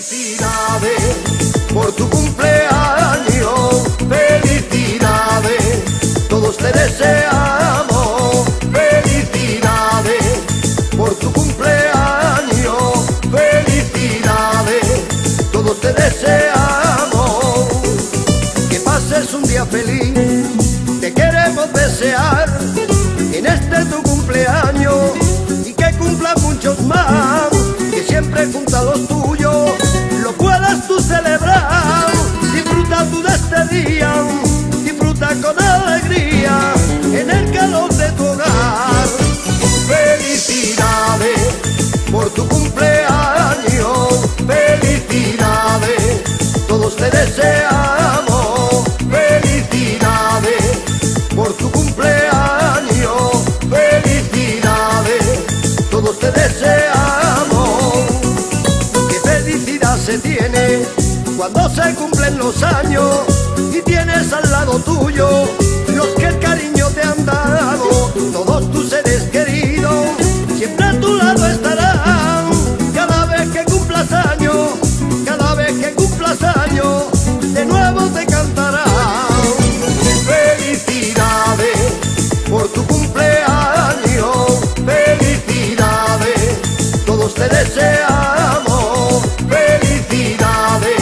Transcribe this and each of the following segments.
Felicidades por tu cumpleaños, felicidades, todos te deseamos. Felicidades por tu cumpleaños, felicidades, todos te deseamos. Que pases un día feliz, te queremos desear en este tu cumpleaños y que cumplas muchos más, que siempre junto a los tuyos lo puedas tú celebrar. Disfruta tú de este día, disfruta con alegría en el calor de tu hogar. Felicidades por tu cumpleaños, felicidades, todos te deseamos. Felicidades por tu cumpleaños, felicidades, todos te deseamos. Qué felicidad se tiene cuando se cumplen los años y tienes al lado tuyo los que el cariño te han dado. Todos tus seres queridos siempre a tu lado estarán. Cada vez que cumplas años, cada vez que cumplas años, de nuevo te cantarán. Felicidades por tu cumpleaños, felicidades, todos te deseamos. Felicidades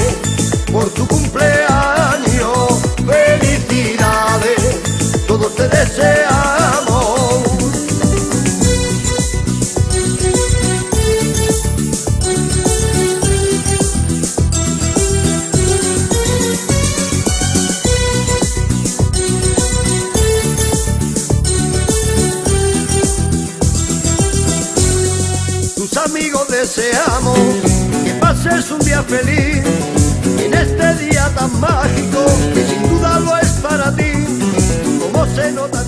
por tu cumpleaños, felicidades, todos te deseamos. Tus amigos deseamos que pases un día feliz en este día tan mágico que sin duda lo es para ti. Como se nota